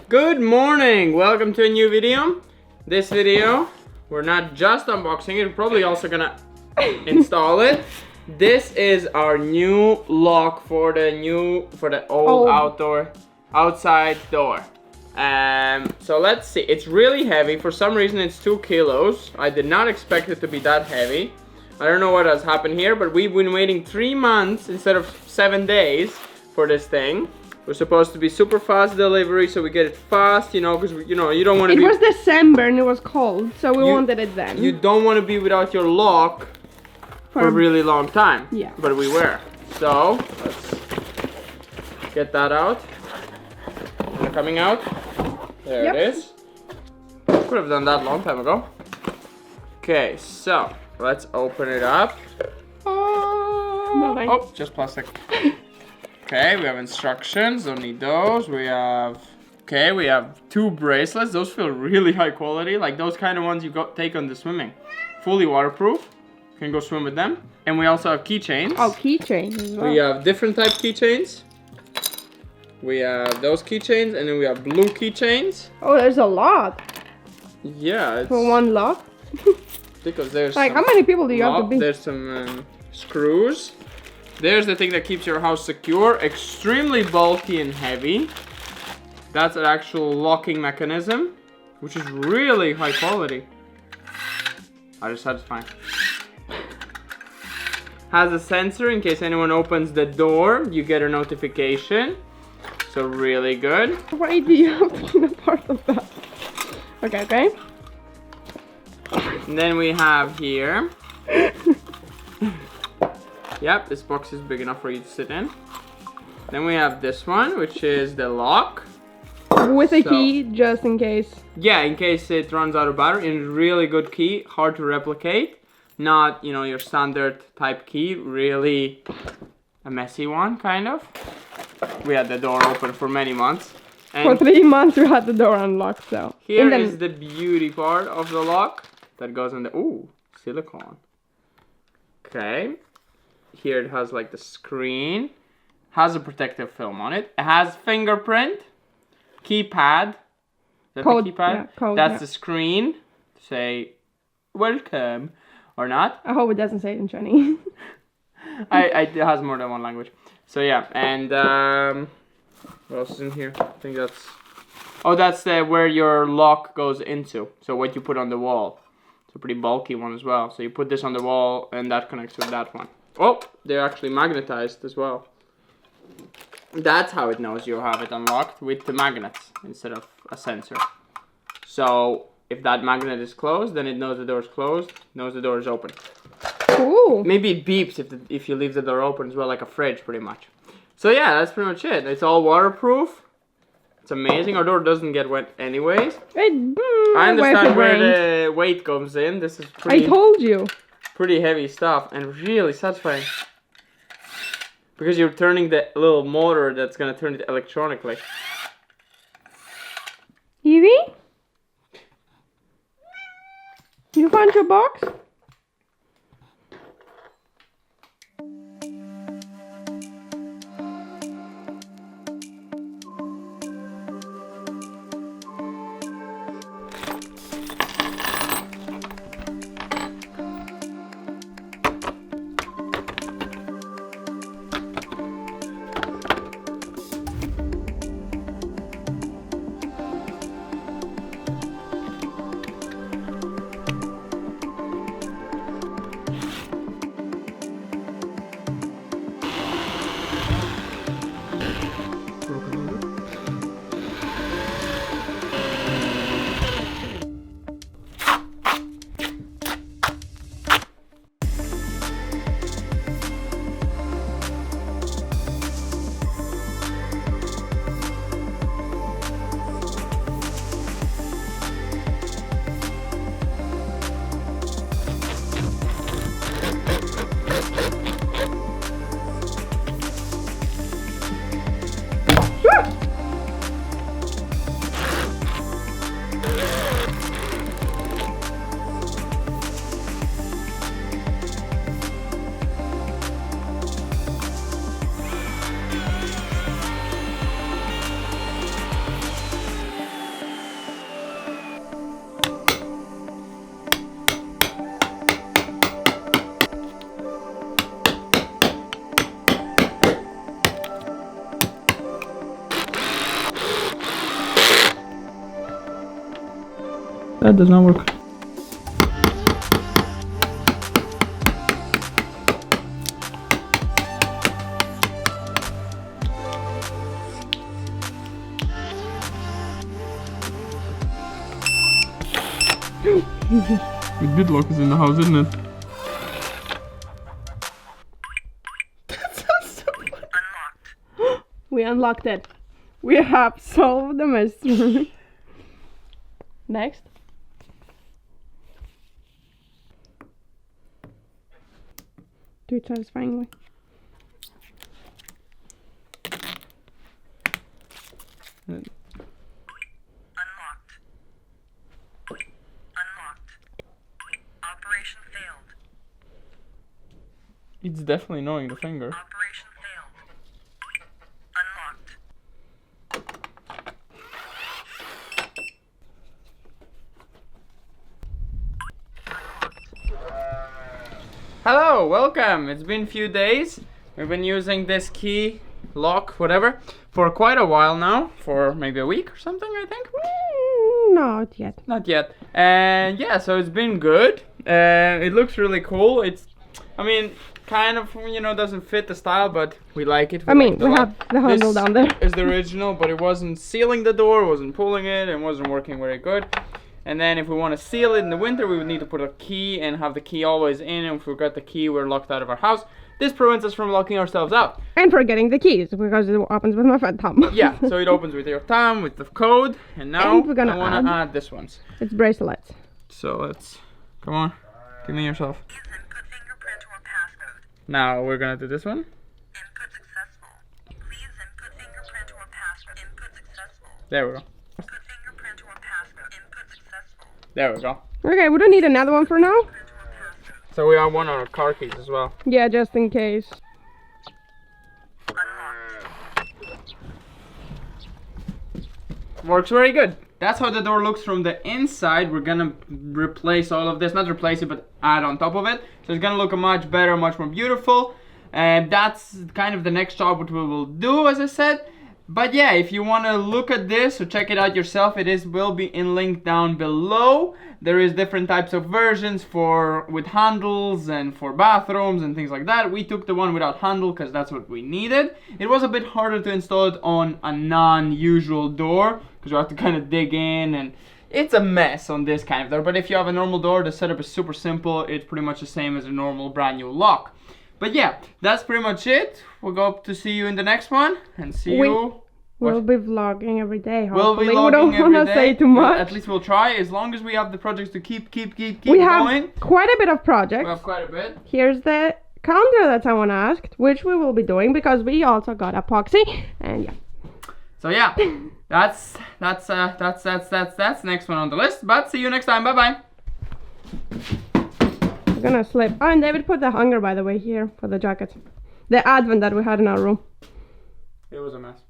Good morning! Welcome to a new video. This video, we're not just unboxing it, we're probably also gonna install it. This is our new lock for the old outside door. So let's see, it's really heavy. For some reason it's 2 kilos. I did not expect it to be that heavy. I don't know what has happened here, but we've been waiting 3 months instead of 7 days for this thing. We're supposed to be super fast delivery, so we get it fast, you know, because you don't want to be... It was December and it was cold, so we wanted it then. You don't want to be without your lock for a really long time. Yeah. But we were. So, let's get that out. Is it coming out? There it is. Could have done that a long time ago. Okay, so, let's open it up. Oh, just plastic. Okay, we have instructions, don't need those. We have 2 bracelets. Those feel really high quality, like those kind of ones you take on the swimming. Fully waterproof, you can go swim with them. And we also have keychains. Oh, keychains as well. We have different type keychains. We have those keychains, and then we have blue keychains. Oh, there's a lot. Yeah, it's... For one lock? Because there's like, how many people do you have to be? There's some screws. There's the thing that keeps your house secure. Extremely bulky and heavy. That's an actual locking mechanism, which is really high quality. I just satisfying. Has a sensor in case anyone opens the door, you get a notification. So really good. Why do you have to be a part of that? Okay. And then we have here. Yep, this box is big enough for you to sit in. Then we have this one, which is the lock. With a key, just in case. Yeah, in case it runs out of battery. And really good key, hard to replicate. Not, your standard type key, really a messy one, kind of. We had the door open for many months. And for 3 months we had the door unlocked, so. Here is the beauty part of the lock that goes in the, silicone. Okay. Here it has like the screen, has a protective film on it. It has fingerprint, keypad. Is that code, the keypad? Yeah, code, That's the screen to say welcome or not. I hope it doesn't say it in Chinese. It has more than one language. So yeah, and what else is in here? I think that's... Oh, that's where your lock goes into. So what you put on the wall. It's a pretty bulky one as well. So you put this on the wall and that connects with that one. Oh, they're actually magnetized as well. That's how it knows you have it unlocked, with the magnets instead of a sensor. So if that magnet is closed, then it knows the door is closed, knows the door is open. Cool. Maybe it beeps if you leave the door open as well, like a fridge pretty much. So yeah, that's pretty much it. It's all waterproof. It's amazing. Our door doesn't get wet anyways. I understand where the weight comes in. This is pretty... I told you. Pretty heavy stuff and really satisfying. Because you're turning the little motor that's gonna turn it electronically. Evie? You found your box? That does not work. The good lock is in the house, isn't it? That sounds so funny. We unlocked it. We have solved the mystery. Next. Do it satisfyingly. Unlocked. Operation failed. It's definitely knowing the finger. Operation failed. Unlocked. Hello, welcome. It's been a few days. We've been using this key, lock, whatever, for quite a while now. For maybe a week or something, I think. Not yet. Not yet. And yeah, so it's been good. It looks really cool. It's, I mean, kind of, you know, doesn't fit the style, but we like it. I mean, we have the handle down there. This is the original, but it wasn't sealing the door, wasn't pulling it, and wasn't working very good. And then if we want to seal it in the winter, we would need to put a key and have the key always in. And if we forgot the key, we're locked out of our house. This prevents us from locking ourselves out. And forgetting the keys, because it opens with my fat thumb. Yeah, so it opens with your thumb, with the code. And now And we're gonna I want to add this ones. It's bracelets. So let's, come on, give me yourself. Please input fingerprint or passcode. Now we're going to do this one. Input successful. Please input fingerprint or passcode. Input successful. There we go. Input fingerprint or passcode. Input successful. There we go. Okay, we don't need another one for now. Print or passcode. So we have one on our car keys as well. Yeah, just in case. Unlocked. Works very good. That's how the door looks from the inside. We're gonna replace all of this, not replace it, but add on top of it. So it's gonna look much better, much more beautiful. And that's kind of the next job what we will do, as I said. But yeah, if you want to look at this or check it out yourself, will be in link down below. There is different types of versions for with handles and for bathrooms and things like that. We took the one without handle because that's what we needed. It was a bit harder to install it on a non-usual door because you have to kind of dig in, and it's a mess on this kind of door. But if you have a normal door, the setup is super simple. It's pretty much the same as a normal brand new lock. But yeah, that's pretty much it. We'll go up to see you in the next one and see you. We'll be vlogging every day. We'll Hopefully. be vlogging We don't every want to day. say too Well, much. at least we'll try, as long as we have the projects to keep We going. have quite a bit of projects. We have quite a bit. Here's the calendar that someone asked, which we will be doing because we also got epoxy. And yeah. So yeah, that's next one on the list. But see you next time. Bye bye. We're gonna slip. Oh, and David put the hanger, by the way, here for the jacket. The advent that we had in our room. It was a mess.